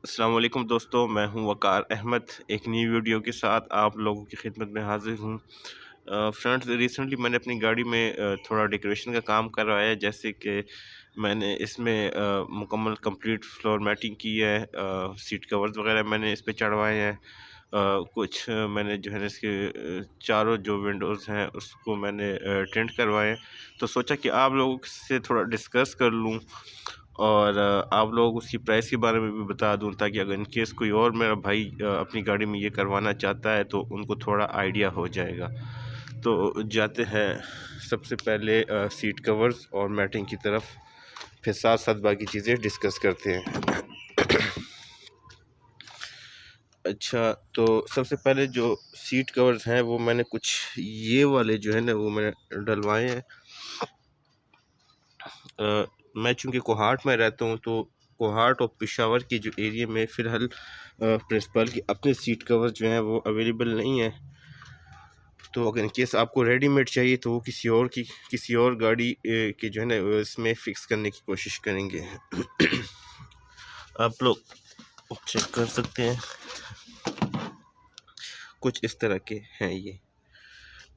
अस्सलाम वालेकुम दोस्तों, मैं हूं वकार अहमद। एक नई वीडियो के साथ आप लोगों की खिदमत में हाजिर हूं। फ्रेंड्स, रिसेंटली मैंने अपनी गाड़ी में थोड़ा डेकोरेशन का काम करवाया है। जैसे कि मैंने इसमें मुकम्मल कंप्लीट फ्लोर मैटिंग की है। सीट कवर्स वगैरह मैंने इस पे चढ़वाए हैं। कुछ मैंने जो है ना इसके चारों जो विंडोज़ हैं उसको मैंने टिंट करवाए हैं। तो सोचा कि आप लोगों से थोड़ा डिस्कस कर लूँ और आप लोगों को उसकी प्राइस के बारे में भी बता दूं, ताकि अगर इन केस कोई और मेरा भाई अपनी गाड़ी में ये करवाना चाहता है तो उनको थोड़ा आइडिया हो जाएगा। तो जाते हैं सबसे पहले सीट कवर्स और मैटिंग की तरफ, फिर साथ साथ बाकी चीज़ें डिस्कस करते हैं। अच्छा, तो सबसे पहले जो सीट कवर्स हैं वो मैंने कुछ ये वाले जो है ना वो मैंने डलवाए हैं। मैं चूँकि कोहाट में रहता हूँ, तो कोहाट और पेशावर के जो एरिया में फ़िलहाल प्रिंसिपल की अपने सीट कवर्स जो हैं वो अवेलेबल नहीं हैं। तो अगर इन केस आपको रेडीमेड चाहिए तो वो किसी और गाड़ी के जो है ना इसमें फ़िक्स करने की कोशिश करेंगे। आप लोग चेक कर सकते हैं, कुछ इस तरह के हैं ये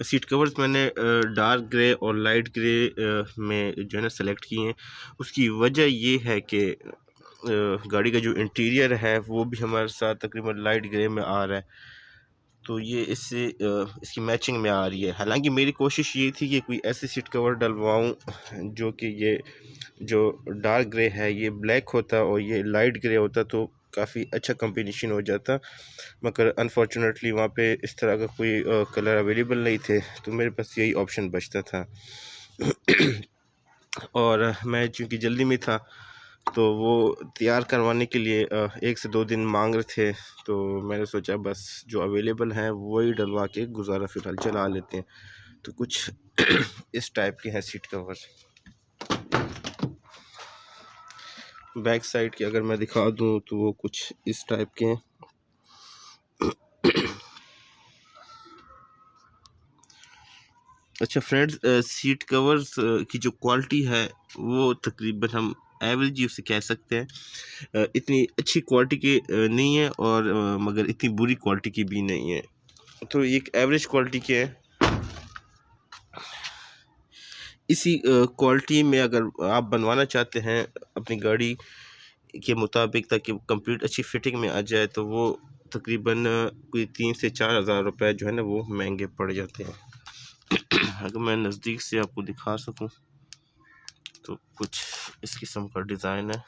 सीट कवर्स। मैंने डार्क ग्रे और लाइट ग्रे में जो है ना सेलेक्ट किए हैं। उसकी वजह ये है कि गाड़ी का जो इंटीरियर है वो भी हमारे साथ तकरीबन लाइट ग्रे में आ रहा है, तो ये इससे इसकी मैचिंग में आ रही है। हालांकि मेरी कोशिश ये थी कि कोई ऐसी सीट कवर डलवाऊं जो कि ये जो डार्क ग्रे है ये ब्लैक होता और ये लाइट ग्रे होता, तो काफ़ी अच्छा कम्बिनेशन हो जाता। मगर अनफॉर्चुनेटली वहाँ पे इस तरह का कोई कलर अवेलेबल नहीं थे, तो मेरे पास यही ऑप्शन बचता था। और मैं चूँकि जल्दी में था तो वो तैयार करवाने के लिए 1 से 2 दिन मांग रहे थे, तो मैंने सोचा बस जो अवेलेबल हैं वही डलवा के गुजारा फ़िलहाल चला लेते हैं। तो कुछ इस टाइप के हैं सीट कवर्स। बैक साइड की अगर मैं दिखा दूं तो वो कुछ इस टाइप के हैं। अच्छा फ्रेंड्स, सीट कवर्स की जो क्वालिटी है वो तकरीबन हम एवरेज ही उसे कह सकते हैं। इतनी अच्छी क्वालिटी की नहीं है और मगर इतनी बुरी क्वालिटी की भी नहीं है, तो एक एवरेज क्वालिटी के है। इसी क्वालिटी में अगर आप बनवाना चाहते हैं अपनी गाड़ी के मुताबिक, ताकि कंप्लीट अच्छी फिटिंग में आ जाए, तो वो तकरीबन कोई 3 से 4 हज़ार रुपये जो है ना वो महंगे पड़ जाते हैं। अगर मैं नज़दीक से आपको दिखा सकूं तो कुछ इस किस्म का डिज़ाइन है।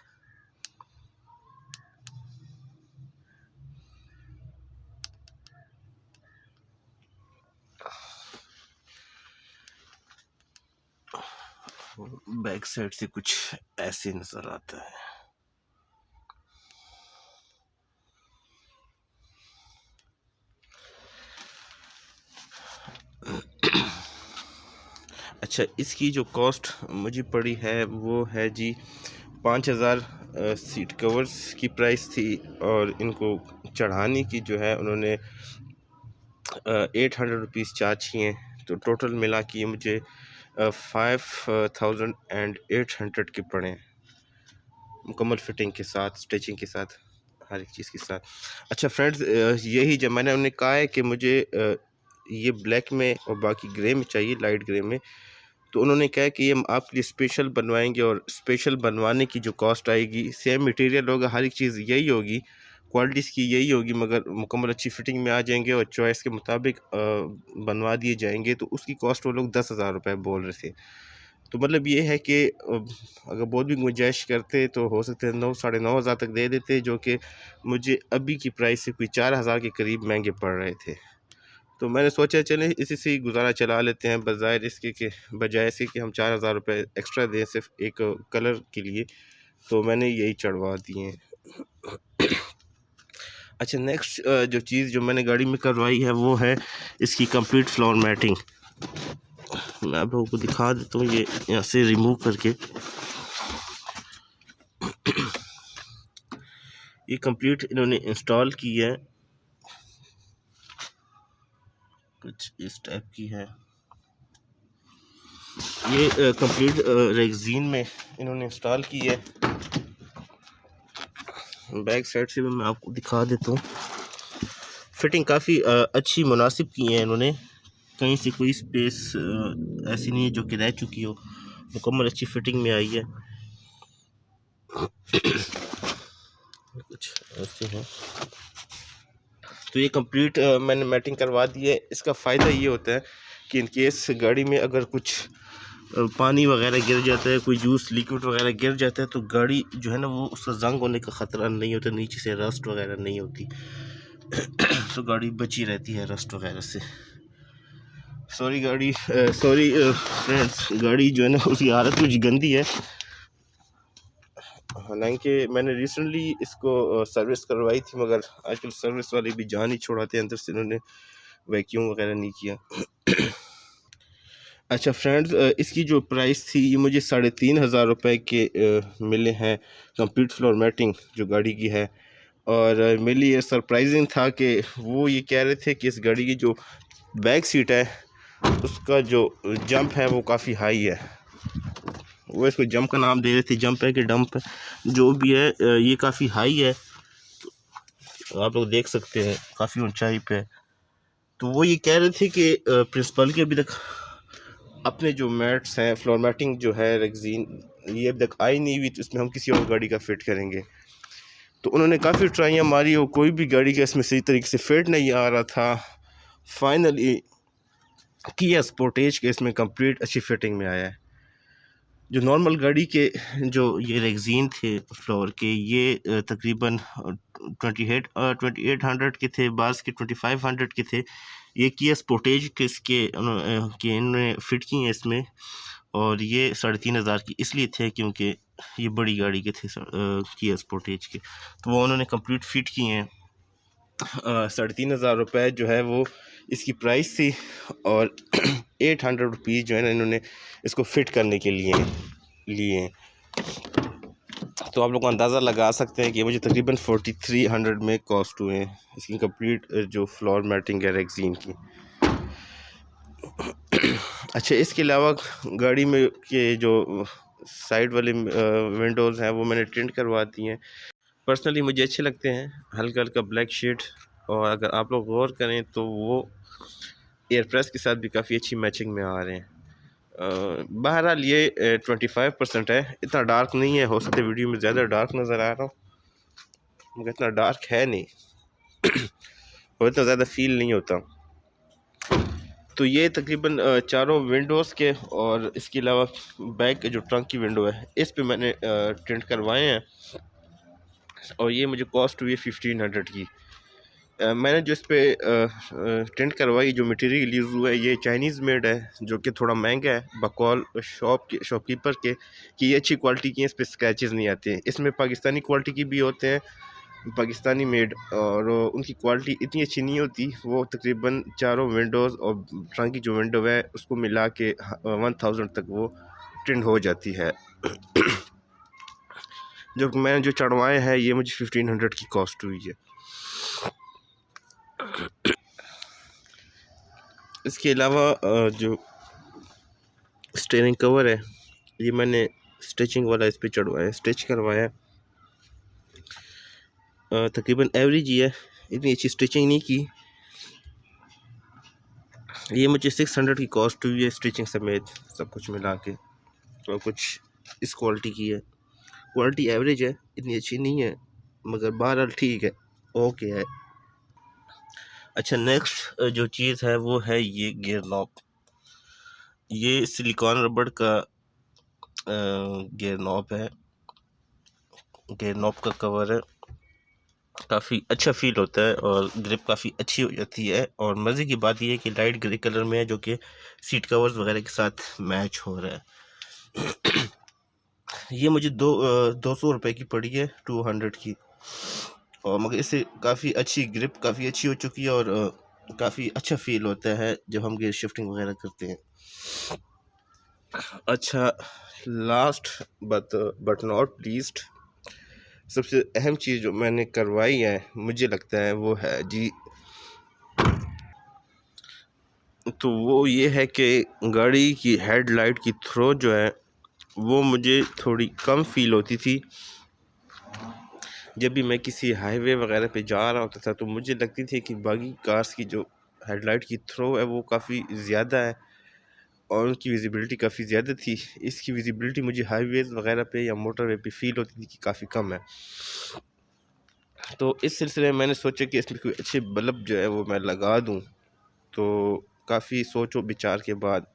बैक साइड से कुछ ऐसे नज़र आता है। अच्छा, इसकी जो कॉस्ट मुझे पड़ी है वो है जी 5,000 सीट कवर्स की प्राइस थी, और इनको चढ़ाने की जो है उन्होंने 800 रुपीज़ चार्ज किए हैं। तो टोटल मिला के ये मुझे 5,800 के पड़े, मुकम्मल फिटिंग के साथ, स्टिचिंग के साथ, हर एक चीज़ के साथ। अच्छा फ्रेंड्स, यही जब मैंने उन्हें कहा है कि मुझे ये ब्लैक में और बाकी ग्रे में चाहिए, लाइट ग्रे में, तो उन्होंने कहा कि ये हम आपके लिए स्पेशल बनवाएंगे, और स्पेशल बनवाने की जो कॉस्ट आएगी, सेम मटेरियल होगा, हर एक चीज़ यही होगी, क्वालिटी इसकी यही होगी, मगर मुकम्मल अच्छी फिटिंग में आ जाएंगे और चॉइस के मुताबिक बनवा दिए जाएंगे, तो उसकी कॉस्ट वो लोग 10,000 रुपये बोल रहे थे। तो मतलब ये है कि अगर बहुत भी गुंजाइश करते तो हो सकते हैं 9 साढ़े 9 हज़ार तक दे देते, जो कि मुझे अभी की प्राइस से कोई 4,000 के करीब महंगे पड़ रहे थे। तो मैंने सोचा चलें इसी से ही गुजारा चला लेते हैं, बजाय इसके कि बजाय इसके कि हम 4,000 रुपये एक्स्ट्रा दें सिर्फ एक कलर के लिए, तो मैंने यही चढ़वा दिए हैं। अच्छा, नेक्स्ट जो चीज़ जो मैंने गाड़ी में करवाई है वो है इसकी कंप्लीट फ्लोर मैटिंग। मैं आप लोगों को दिखा देता हूँ, ये यहाँ से रिमूव करके ये कंप्लीट इन्होंने इंस्टॉल की है, कुछ इस टाइप की है। ये कंप्लीट रेगजीन में इन्होंने इंस्टॉल की है। बैक साइड से भी मैं आपको दिखा देता हूँ। फिटिंग काफ़ी अच्छी मुनासिब की है इन्होंने, कहीं से कोई स्पेस ऐसी नहीं है जो कि रह चुकी हो, मुकम्मल अच्छी फिटिंग में आई है। कुछ ऐसे हैं। तो ये कंप्लीट मैंने मैटिंग करवा दी है। इसका फ़ायदा ये होता है कि इन केस गाड़ी में अगर कुछ पानी वगैरह गिर जाता है, कोई जूस लिक्विड वगैरह गिर जाता है, तो गाड़ी जो है ना वो उसका जंग होने का ख़तरा नहीं होता, नीचे से रस्ट वगैरह नहीं होती। तो गाड़ी बची रहती है रस्ट वगैरह से। सॉरी फ्रेंड्स, गाड़ी जो है ना उसकी हालत कुछ गंदी है। हालांकि मैंने रिसेंटली इसको सर्विस करवाई थी, मगर आजकल सर्विस वाले भी जान ही छोड़ाते हैं, अंदर से इन्होंने वैक्यूम वगैरह नहीं किया। अच्छा फ्रेंड्स, इसकी जो प्राइस थी ये मुझे 3,500 रुपये के मिले हैं, कंप्लीट फ्लोर मैटिंग जो गाड़ी की है। और मेरे लिए सरप्राइजिंग था कि वो ये कह रहे थे कि इस गाड़ी की जो बैक सीट है उसका जो जंप है वो काफ़ी हाई है। वो इसको जंप का नाम दे रहे थे, जंप है कि डंप है जो भी है, ये काफ़ी हाई है, तो आप लोग देख सकते हैं काफ़ी ऊंचाई पे। तो वो ये कह रहे थे कि प्रिंसिपल के अभी तक अपने जो मैट्स हैं, फ्लोर मैटिंग जो है रेक्सीन, ये अभी तक आई नहीं हुई, तो इसमें हम किसी और गाड़ी का फ़िट करेंगे। तो उन्होंने काफ़ी ट्राइयाँ मारी और कोई भी गाड़ी का इसमें सही तरीके से फिट नहीं आ रहा था। फाइनली किया स्पोर्टेज के इसमें कंप्लीट अच्छी फिटिंग में आया है। जो नॉर्मल गाड़ी के जो ये रेक्सीन थे फ्लोर के, ये तकरीबन 2800 के थे, बास के 2500 के थे। ये किया स्पोर्टेज के इसके इन्होंने फ़िट किए हैं इसमें, और ये 3500 की इसलिए थे क्योंकि ये बड़ी गाड़ी के थे किया स्पोर्टेज के, तो वो उन्होंने कंप्लीट फ़िट किए हैं। 3500 रुपये जो है वो इसकी प्राइस थी, और 800 रुपीज़ जो है ना इन्होंने इसको फ़िट करने के लिए लिए। तो आप लोग अंदाज़ा लगा सकते हैं कि मुझे तकरीबन 4300 में कॉस्ट हुए हैं इसकी कंप्लीट जो फ्लोर मैटिंग है रेक्सीन की। अच्छा, इसके अलावा गाड़ी में के जो साइड वाले विंडोज़ हैं वो मैंने टिंट करवा दी हैं। पर्सनली मुझे अच्छे लगते हैं, हल्का हल्का ब्लैक शेड, और अगर आप लोग गौर करें तो वो एयर प्रेस के साथ भी काफ़ी अच्छी मैचिंग में आ रहे हैं। बहरहाल ये 25% है, इतना डार्क नहीं है। हो सकता है वीडियो में ज़्यादा डार्क नज़र आ रहा हो, मगर इतना डार्क है नहीं और इतना ज़्यादा फील नहीं होता। तो ये तकरीबन चारों विंडोज़ के, और इसके अलावा बैक के जो ट्रंक की विंडो है इस पे मैंने टिंट करवाए हैं, और ये मुझे कॉस्ट हुई है 1500 की। मैंने जो इस पर टिंट करवाई, जो मटेरियल यूज़ हुआ है ये चाइनीज़ मेड है, जो कि थोड़ा महंगा है बकौल शॉपकीपर के कि ये अच्छी क्वालिटी की है, इस पर स्क्रैचेस नहीं आते हैं। इसमें पाकिस्तानी क्वालिटी की भी होते हैं, पाकिस्तानी मेड, और उनकी क्वालिटी इतनी अच्छी नहीं होती। वो तकरीबन चारों विंडोज़ और ट्रंक की जो विंडो है उसको मिला के 1000 तक वो टिंट हो जाती है। जो मैंने जो चढ़वाए हैं ये मुझे 1500 की कॉस्ट हुई है। इसके अलावा जो स्टीयरिंग कवर है ये मैंने स्टिचिंग वाला इस पे चढ़वाया, स्टिच करवाया। तकरीबन एवरेज ही है, इतनी अच्छी स्टिचिंग नहीं की। ये मुझे 600 की कॉस्ट हुई है स्टिचिंग समेत, सब कुछ मिला के। और कुछ इस क्वालिटी की है, क्वालिटी एवरेज है, इतनी अच्छी नहीं है, मगर बहरहाल ठीक है, ओके है। अच्छा, नेक्स्ट जो चीज़ है वो है ये गियर नॉब। ये सिलिकॉन रबड़ का गियर नॉब है, गियर नॉब का कवर है, काफ़ी अच्छा फील होता है और ग्रिप काफ़ी अच्छी हो जाती है। और मज़े की बात यह है कि लाइट ग्रे कलर में है, जो कि सीट कवर्स वगैरह के साथ मैच हो रहा है। ये मुझे 200 रुपये की पड़ी है, 200 की, और मगर इससे काफ़ी अच्छी ग्रिप काफ़ी अच्छी हो चुकी है, और काफ़ी अच्छा फील होता है जब हम गियर शिफ्टिंग वगैरह करते हैं। अच्छा, लास्ट बट नॉट लीस्ट, सबसे अहम चीज़ जो मैंने करवाई है मुझे लगता है वो है जी, तो वो ये है कि गाड़ी की हेडलाइट की थ्रो जो है वो मुझे थोड़ी कम फील होती थी। जब भी मैं किसी हाईवे वगैरह पे जा रहा होता था तो मुझे लगती थी कि बाकी कार्स की जो हेडलाइट की थ्रो है वो काफ़ी ज़्यादा है और उनकी विजिबिलिटी काफ़ी ज़्यादा थी। इसकी विजिबिलिटी मुझे हाईवेज़ वगैरह पे या मोटरवे पे फ़ील होती थी कि काफ़ी कम है। तो इस सिलसिले में मैंने सोचा कि इसमें कोई अच्छे बल्ब जो है वो मैं लगा दूँ। तो काफ़ी सोचो विचार के बाद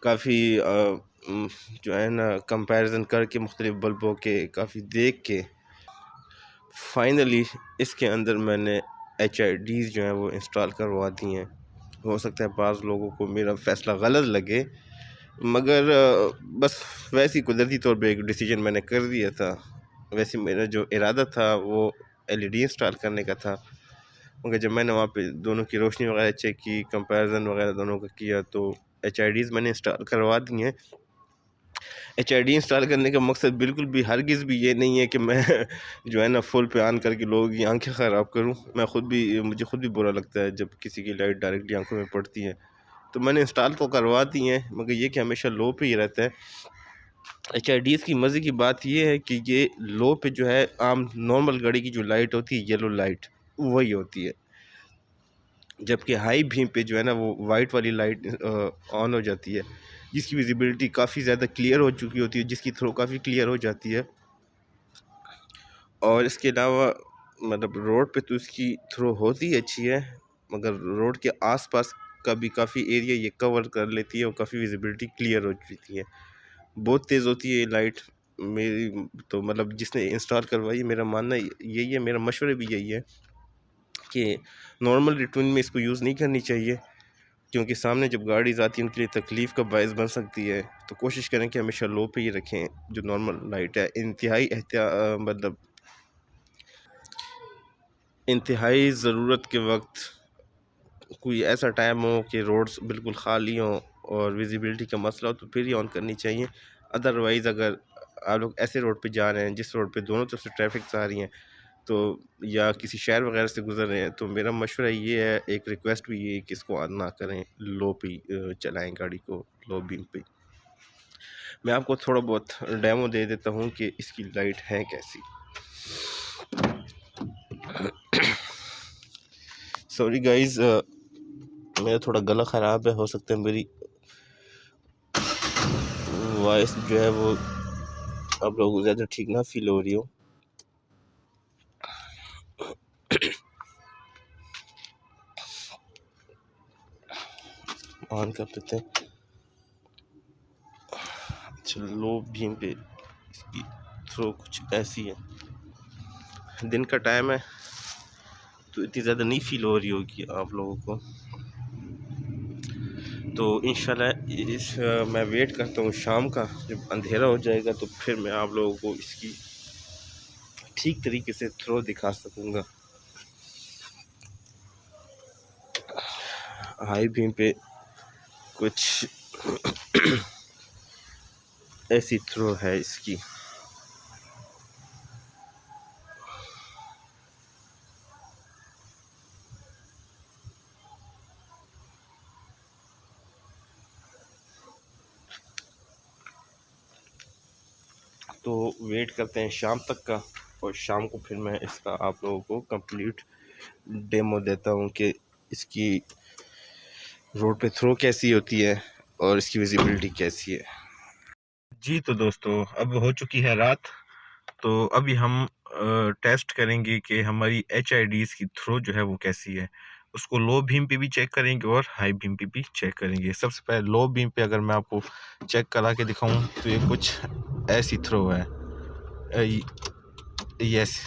काफ़ी जो है ना कंपैरिजन करके मुख्तलिफ़ बल्बों के काफ़ी देख के फाइनली इसके अंदर मैंने HIDs जो हैं वो इंस्टॉल करवा दी हैं। हो सकता है बाज़ लोगों को मेरा फ़ैसला गलत लगे, मगर बस वैसे ही कुदरती तौर पे एक डिसीजन मैंने कर दिया था। वैसे मेरा जो इरादा था वो LED इंस्टॉल करने का था, मगर जब मैंने वहाँ पे दोनों की रोशनी वगैरह चेक की, कंपैरिजन वगैरह दोनों का किया, तो HIDs मैंने इंस्टॉल करवा दी हैं। HID इंस्टॉल करने का मकसद बिल्कुल भी हरगिज़ भी ये नहीं है कि मैं जो है ना फुल पे ऑन करके लोगों की आंखें ख़राब करूं। मुझे खुद भी बुरा लगता है जब किसी की लाइट डायरेक्टली आंखों में पड़ती है। तो मैंने इंस्टॉल तो करवा दी हैं, मगर ये कि हमेशा लो पे ही रहता है। HIDs की मज़े की बात ये है कि ये लो पे जो है आम नॉर्मल गाड़ी की जो लाइट होती है येलो लाइट वही होती है, जबकि हाई बीम पे जो है ना वो वाइट वाली लाइट ऑन हो जाती है, जिसकी विजिबिलिटी काफ़ी ज़्यादा क्लियर हो चुकी होती है, जिसकी थ्रो काफ़ी क्लियर हो जाती है। और इसके अलावा मतलब रोड पे तो इसकी थ्रो होती अच्छी है, मगर रोड के आसपास का भी काफ़ी एरिया ये कवर कर लेती है और काफ़ी विजिबिलिटी क्लियर हो जाती है। बहुत तेज़ होती है ये लाइट। मेरी तो मतलब जिसने इंस्टॉल करवाई, मेरा मानना यही है, मेरा मशवरा भी यही है कि नॉर्मल रिटर्न में इसको यूज़ नहीं करनी चाहिए, क्योंकि सामने जब गाड़ीज़ आती हैं उनके लिए तकलीफ़ का बायस बन सकती है। तो कोशिश करें कि हमेशा लो पे ही रखें जो नॉर्मल लाइट है। मतलब इंतहाई ज़रूरत के वक्त कोई ऐसा टाइम हो कि रोड्स बिल्कुल खाली हों और विजिबिलिटी का मसला हो तो फिर ही ऑन करनी चाहिए। अदरवाइज़ अगर आप लोग ऐसे रोड पे जा रहे हैं जिस रोड पे दोनों तरफ से ट्रैफिक आ रही हैं, तो या किसी शहर वगैरह से गुजर रहे हैं, तो मेरा मशवरा ये है, एक रिक्वेस्ट भी ये है कि इसको ऑन ना करें, लो पे चलाएँ गाड़ी को, लो बीम पे। मैं आपको थोड़ा बहुत डेमो दे देता हूँ कि इसकी लाइट है कैसी। सॉरी गाइज़, मेरा थोड़ा गला ख़राब है, हो सकता है मेरी वॉइस जो है वो आप लोगों को ज़्यादा ठीक ना फील हो रही हो। ऑन कर देते हैं। अच्छा, लो बीम पे इसकी थ्रो कुछ ऐसी है। दिन का टाइम है तो इतनी ज़्यादा नहीं फील हो रही होगी आप लोगों को। तो इंशाल्लाह मैं वेट करता हूँ शाम का, जब अंधेरा हो जाएगा तो फिर मैं आप लोगों को इसकी ठीक तरीके से थ्रो दिखा सकूँगा। हाई बीम पे कुछ ऐसी थ्रो है इसकी। तो वेट करते हैं शाम तक का, और शाम को फिर मैं इसका आप लोगों को कंप्लीट डेमो देता हूँ कि इसकी रोड पे थ्रो कैसी होती है और इसकी विजिबिलिटी कैसी है। जी तो दोस्तों, अब हो चुकी है रात, तो अभी हम टेस्ट करेंगे कि हमारी HIDs की थ्रो जो है वो कैसी है। उसको लो बीम पे भी चेक करेंगे और हाई बीम पे भी चेक करेंगे। सबसे पहले लो बीम पे अगर मैं आपको चेक करा के दिखाऊं तो ये कुछ ऐसी थ्रो है। यस,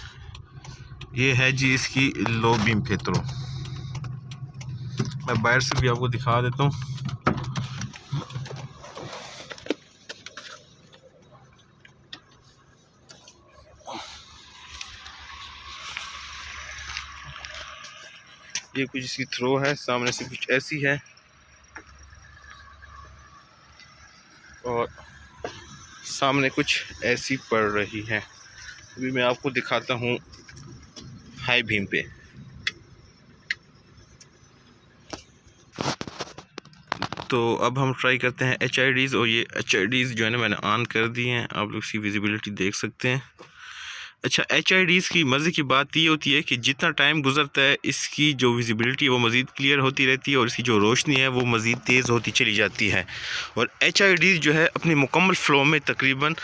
ये है जी इसकी लो बीम पे थ्रो। मैं बाहर से भी आपको दिखा देता हूँ। ये कुछ इसकी थ्रो है, सामने से कुछ ऐसी है और सामने कुछ ऐसी पड़ रही है। अभी मैं आपको दिखाता हूँ हाई बीम पे। तो अब हम ट्राई करते हैं HIDs, और ये HIDs जो है ना मैंने ऑन कर दिए हैं। आप लोग इसकी विजिबिलिटी देख सकते हैं। अच्छा, HIDs की मज़े की बात ये होती है कि जितना टाइम गुजरता है इसकी जो विजिबिलिटी है वो मज़ीद क्लियर होती रहती है और इसकी जो रोशनी है वो मज़ीद तेज़ होती चली जाती है। और HIDs जो है अपनी मुकम्मल फ़्लो में तकरीबन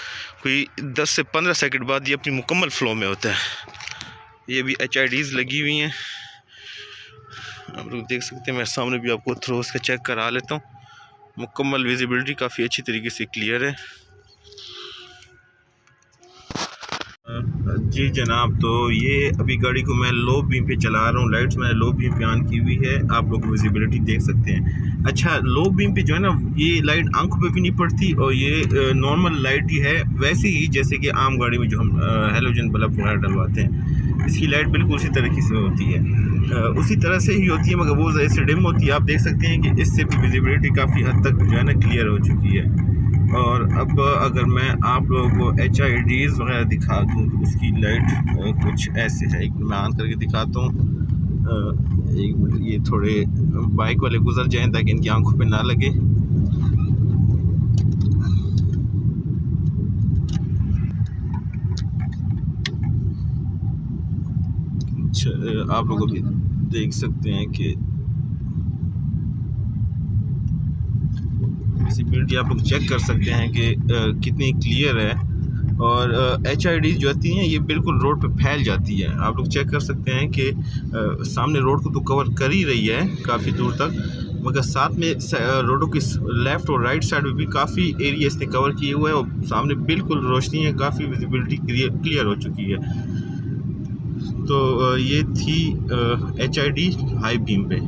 कोई 10 से 15 सेकंड बाद ये अपनी मुकम्मल फ़्लो में होता है। ये भी HIDs लगी हुई हैं, आप लोग देख सकते हैं। मैं सामने भी आपको थ्रो उसका चेक करा लेता हूँ। मुकम्मल विजिबिलिटी काफ़ी अच्छी तरीके से क्लियर है। जी जनाब, तो ये अभी गाड़ी को मैं लो बीम पे चला रहा हूँ। लाइट्स मैंने लो बीम पे ऑन की हुई है, आप लोग विजिबिलिटी देख सकते हैं। अच्छा, लो बीम पे जो है ना ये लाइट आंखों पे भी नहीं पड़ती और ये नॉर्मल लाइट ही है, वैसे ही जैसे कि आम गाड़ी में जो हम हेलोजन बल्ब वगैरह डलवाते हैं, इसकी लाइट बिल्कुल उसी तरीके से होती है, उसी तरह से ही होती है, मगर वो ऐसे डिम होती है। आप देख सकते हैं कि इससे भी विजिबिलिटी काफ़ी हद तक जो है ना क्लियर हो चुकी है। और अब अगर मैं आप लोगों को HIDs वगैरह दिखा दूँ तो उसकी लाइट कुछ ऐसे है। एक मैं ऑन करके दिखाता हूँ। एक मिनट, ये थोड़े बाइक वाले गुजर जाएं ताकि इनकी आंखों पे ना लगे। अच्छा, आप लोग भी देख सकते हैं कि विजिबिलिटी आप लोग चेक कर सकते हैं कि कितनी क्लियर है। और HIDs जो आती हैं ये बिल्कुल रोड पे फैल जाती है। आप लोग चेक कर सकते हैं कि सामने रोड को तो कवर कर ही रही है काफ़ी दूर तक, मगर साथ में रोडों की लेफ़्ट और राइट साइड में भी काफ़ी एरिया इसने कवर किए हुए हैं और सामने बिल्कुल रोशनी है, काफ़ी विजिबिलिटी क्लियर हो चुकी है। तो ये थी HID हाई बीम पे।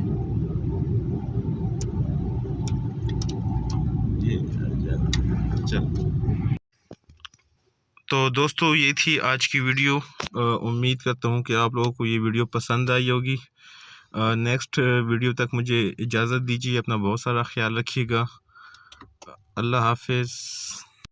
चल, तो दोस्तों ये थी आज की वीडियो। उम्मीद करता हूँ कि आप लोगों को ये वीडियो पसंद आई होगी। नेक्स्ट वीडियो तक मुझे इजाज़त दीजिए। अपना बहुत सारा ख्याल रखिएगा। अल्लाह हाफिज़।